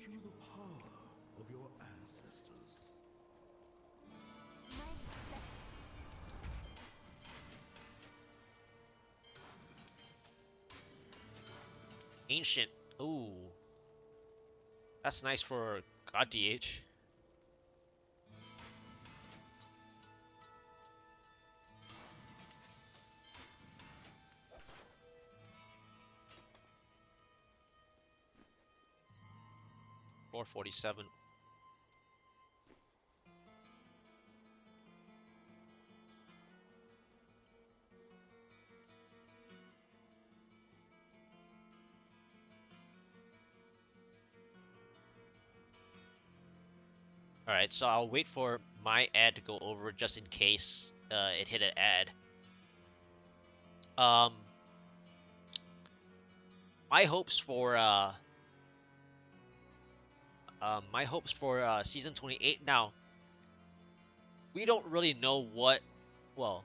to the power of your ancestors. Ancient. Ooh, that's nice for God DH. $447. All right, so I'll wait for my ad to go over just in case it hit an ad. Um, my hopes for season 28. Now we don't really know well,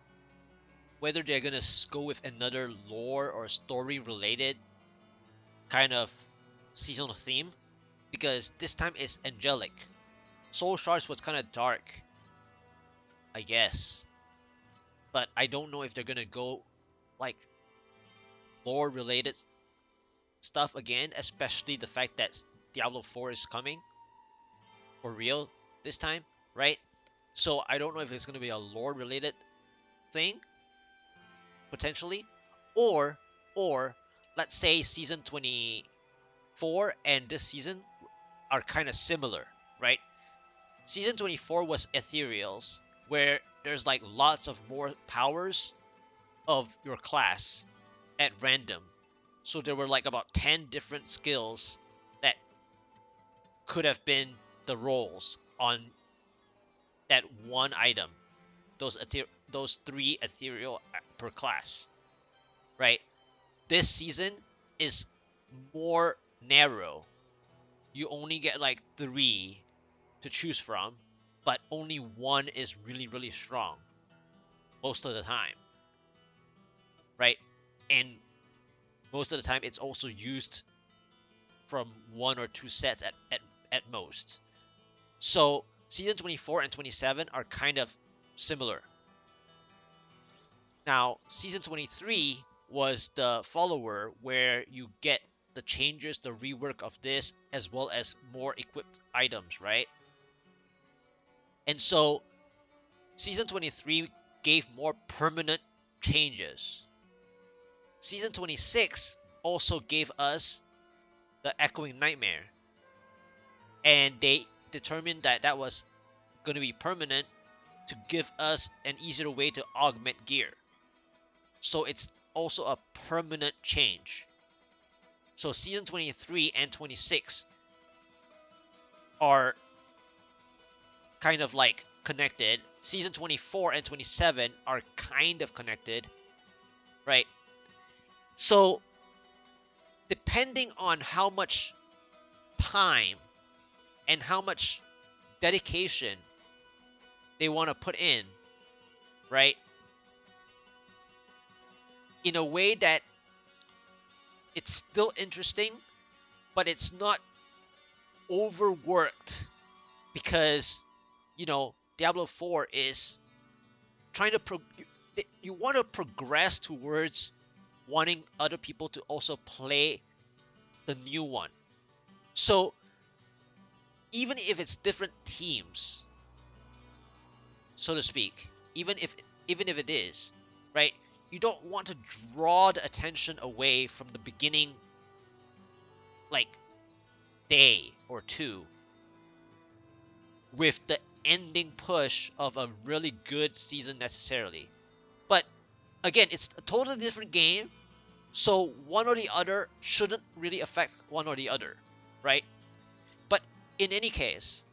whether they're gonna go with another lore or story related kind of seasonal theme, because this time it's angelic. Soul Shards was kind of dark, I guess, but I don't know if they're gonna go like lore related stuff again, especially the fact that Diablo 4 is coming for real this time, right? So I don't know if it's gonna be a lore related thing potentially, or or let's say season 24 and this season are kind of similar, right? Season 24 was ethereals, where there's like lots of more powers of your class at random. So there were like about 10 different skills that could have been the roles on that one item. Those three ethereal per class, right? This season is more narrow. You only get like three to choose from, but only one is really, really strong most of the time, right? And most of the time, it's also used from one or two sets at most. So season 24 and 27 are kind of similar. Now, season 23 was the follower where you get the changes, the rework of this, as well as more equipped items, right? And so season 23 gave more permanent changes. Season 26 also gave us the Echoing Nightmare, and they determined that that was going to be permanent to give us an easier way to augment gear. So it's also a permanent change. So season 23 and 26 are kind of like connected. Season 24 and 27 are kind of connected, right? So depending on how much time and how much dedication they want to put in, right? In a way that it's still interesting, but it's not overworked, because Diablo 4 is trying to you want to progress towards wanting other people to also play the new one. So even if it's different teams, so to speak, even if it is, right? You don't want to draw the attention away from the beginning, like day or two, with the ending push of a really good season necessarily. But again, it's a totally different game, so one or the other shouldn't really affect one or the other, right? But in any case,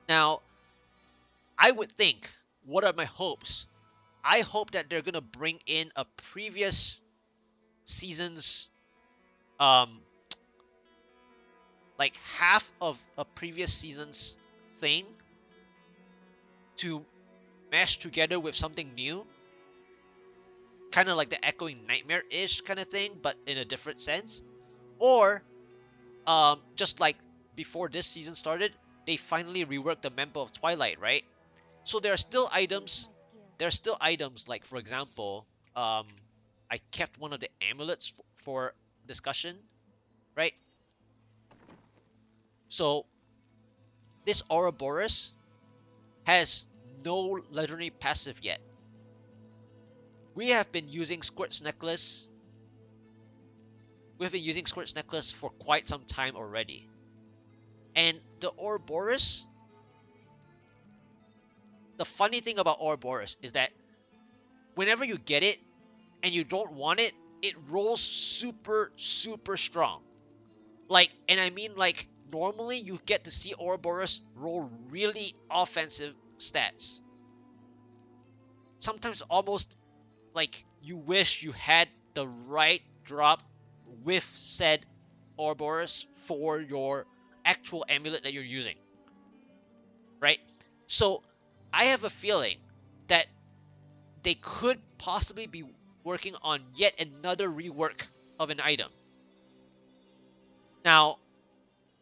now I would think, what are my hopes? I hope that they're gonna bring in a previous season's um like half of a previous season's thing to mesh together with something new, kind of like the Echoing Nightmare-ish kind of thing, but in a different sense. Or just like before this season started, they finally reworked the Member of Twilight, right? So there are still items. There are still items like, for example, um, I kept one of the amulets for discussion, right? So this Ouroboros has no legendary passive yet. We have been using Squirt's Necklace. We've been using Squirt's Necklace for quite some time already. And the Ouroboros, the funny thing about Ouroboros is that whenever you get it and you don't want it, it rolls super, super strong. Like, and I mean, like, normally you get to see Ouroboros roll really offensive stats. Sometimes almost like you wish you had the right drop with said Ouroboros for your actual amulet that you're using, right? So I have a feeling that they could possibly be working on yet another rework of an item. Now,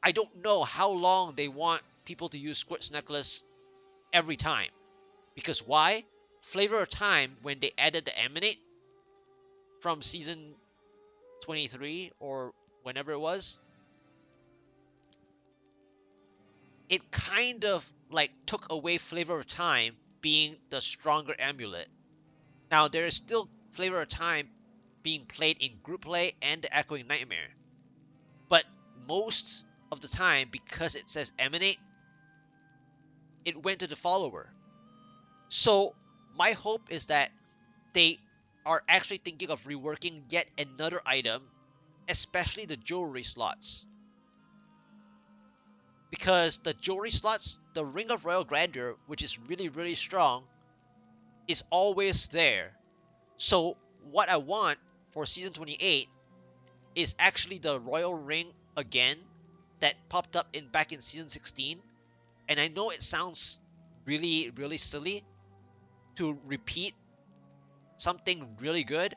I don't know how long they want people to use Squirt's Necklace every time. Because why? Flavor of Time, when they added the Emanate from season 23 or whenever it was, it kind of like took away Flavor of Time being the stronger amulet. Now, there is still Flavor of Time being played in group play and the Echoing Nightmare. But most of the time, because it says Emanate, it went to the follower. So my hope is that they are actually thinking of reworking yet another item, especially the jewelry slots. Because the jewelry slots, the Ring of Royal Grandeur, which is really, really strong, is always there. So what I want for season 28 is actually the Royal Ring again that popped up in back in season 16. And I know it sounds really, really silly to repeat something really good,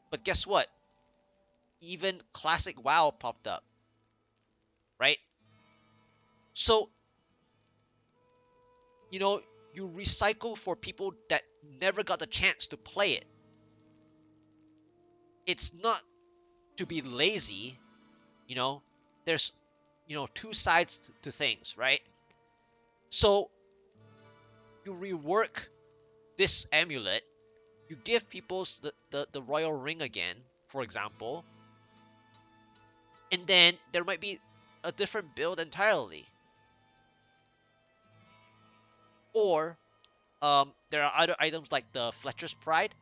but guess what? Even classic WoW popped up, right? So, you know, you recycle for people that never got the chance to play it. It's not to be lazy, you know. There's, two sides to things, right? So, you rework this amulet, you give people the royal ring again, for example, and then there might be a different build entirely. Or there are other items like the Fletcher's Pride.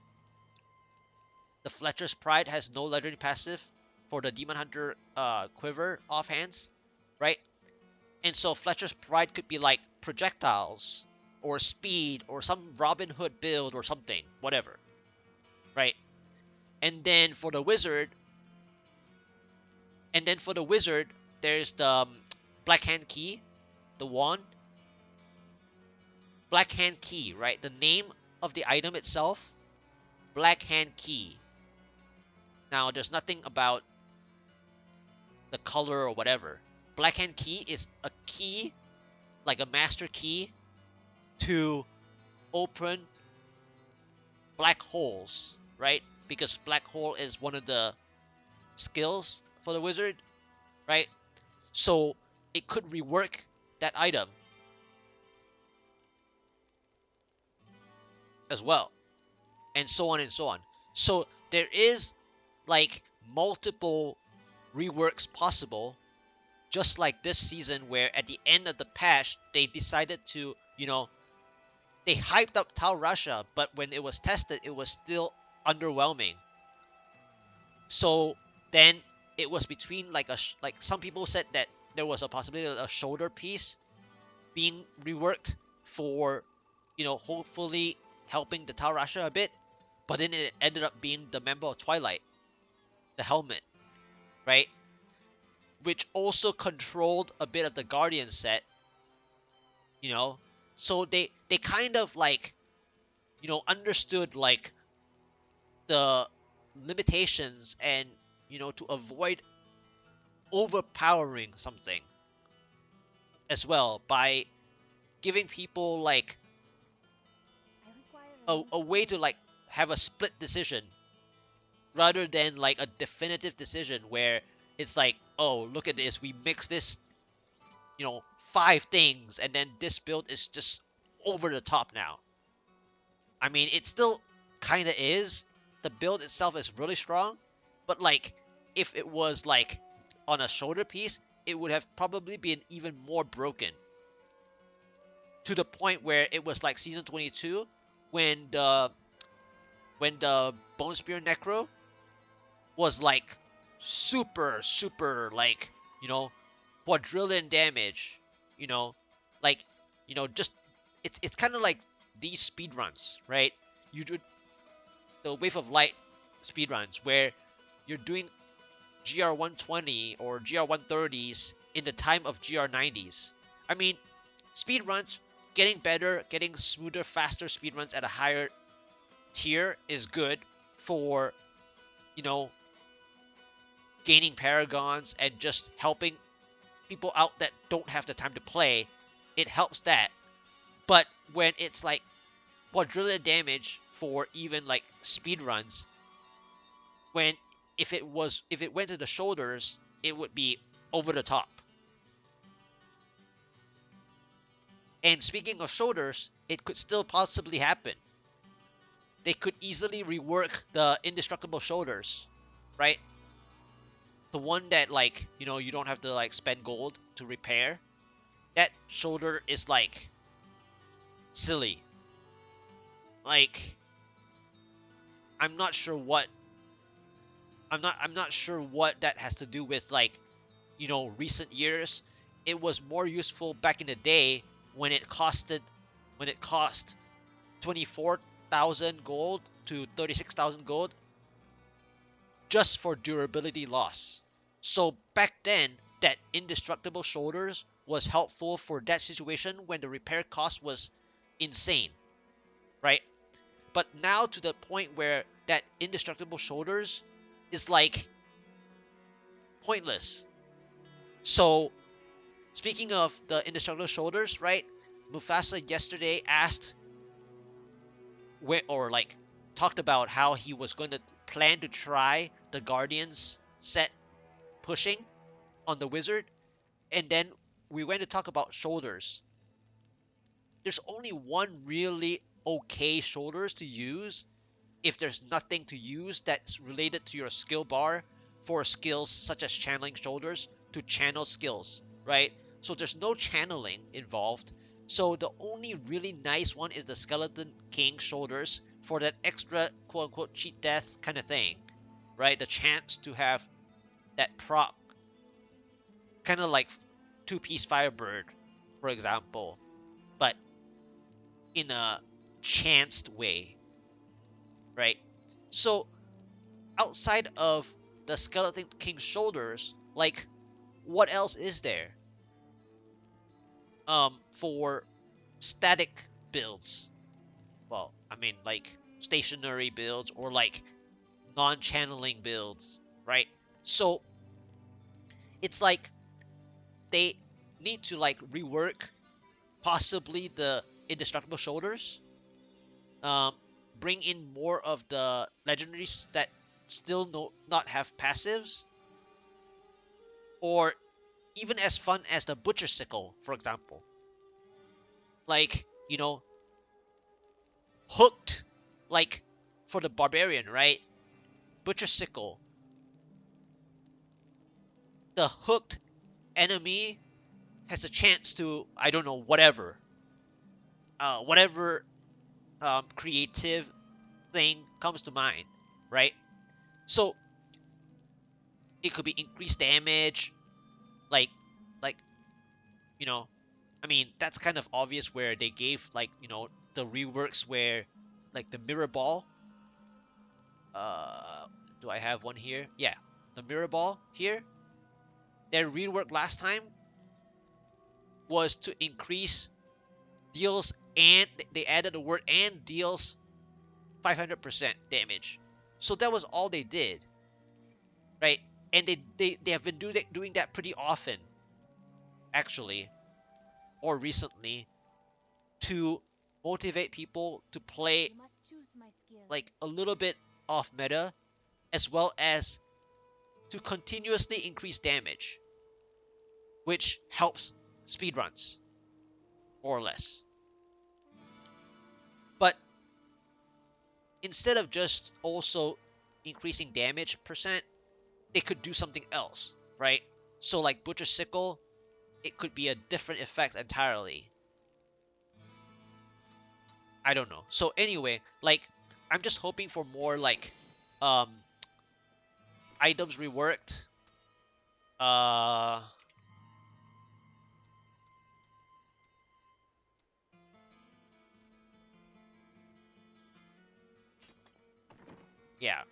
The Fletcher's Pride has no legendary passive for the Demon Hunter quiver offhands, right? And so Fletcher's Pride could be like projectiles or speed or some Robin Hood build or something, whatever, right? And then for the wizard, there's the Black Hand Key, the wand. Black Hand Key, right? The name of the item itself, Black Hand Key. Now, there's nothing about the color or whatever. Black Hand Key is a key, like a master key, to open black holes, right? Because black hole is one of the skills for the wizard, right? So it could rework that item as well, and so on and so on. So there is like multiple reworks possible, just like this season where at the end of the patch they decided to, they hyped up Tal Rasha, but when it was tested it was still underwhelming. So then it was between like like some people said that there was a possibility of a shoulder piece being reworked for, hopefully helping the Tal Rasha a bit, but then it ended up being the Member of Twilight, the helmet, right? Which also controlled a bit of the Guardian set, so they kind of like, understood like the limitations and, to avoid overpowering something as well by giving people like a way to like have a split decision rather than like a definitive decision where it's like, oh, look at this, we mix this, 5 things, and then this build is just over the top now. I mean, it still kind of is. The build itself is really strong, but like, if it was like on a shoulder piece, it would have probably been even more broken to the point where it was like season 22 when the Bone Spear Necro was like super like, quadrillion damage, you know, like, just it's kind of like these speed runs, right? You do the Wave of Light speed runs where you're doing GR120 or GR130s in the time of GR90s. I mean, speed runs getting better, getting smoother, faster speed runs at a higher tier is good for, you know, gaining paragons and just helping people out that don't have the time to play. It helps that. But when it's like quadrillion damage for even like speed runs, when if it went to the shoulders, it would be over the top. And speaking of shoulders, it could still possibly happen. They could easily rework the indestructible shoulders, right? The one that like, you don't have to like spend gold to repair. That shoulder is like silly. Like, I'm not sure what I'm not sure what that has to do with like, recent years. It was more useful back in the day when it cost 24,000 gold to 36,000 gold just for durability loss. So back then, that indestructible shoulders was helpful for that situation when the repair cost was insane, right? But now to the point where that indestructible shoulders is like pointless. So speaking of the indestructible shoulders, right? Mufasa yesterday asked where, or like talked about how he was going to plan to try the Guardians set pushing on the wizard, and then we went to talk about shoulders. There's only one really okay shoulders to use if there's nothing to use that's related to your skill bar for skills such as channeling shoulders to channel skills, right? So there's no channeling involved. So the only really nice one is the Skeleton King shoulders for that extra quote unquote cheat death kind of thing, right? The chance to have that proc, kind of like two-piece Firebird, for example, but in a chanced way, right? So outside of the Skeleton King shoulders, like, what else is there? For static builds. Well, I mean, like stationary builds or like non-channeling builds, right? So it's like they need to like rework possibly the indestructible shoulders, um, bring in more of the legendaries that still not have passives, or even as fun as the butcher sickle, for example. Like, hooked, like for the barbarian, right? Butcher sickle, the hooked enemy has a chance to, I don't know, whatever creative thing comes to mind, right? So it could be increased damage, like like you know, I mean that's kind of obvious where they gave like the reworks where like the mirror ball. Uh, do I have one here? Yeah, the mirror ball here. Their rework last time was to increase deals, and they added the word and deals 500% damage. So that was all they did, right? And they have been doing that pretty often, actually, or recently, to motivate people to play You must choose my skill. like a little bit off meta, as well as to continuously increase damage, which helps speedruns, more or less. But instead of just also increasing damage percent, they could do something else, right? So like Butcher Sickle, it could be a different effect entirely. I don't know. So anyway, like I'm just hoping for more like um items reworked. Uh yeah.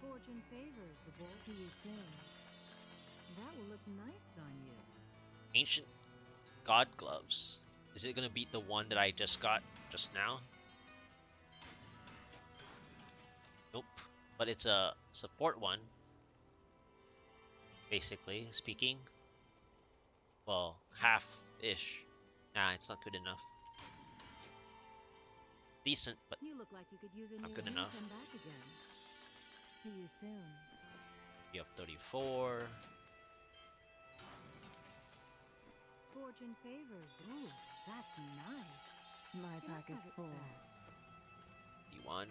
Fortune favors the bold. See you soon. That will look nice on you. Ancient God Gloves. Is it gonna beat the one that I just got just now? Nope. But it's a support one, basically speaking. Well, half-ish. Nah, it's not good enough. Decent, but You look like you could use a not new good hand enough. come back again. See you soon. You have 34. Fortune favors. Ooh, that's nice. My pack is full. 51.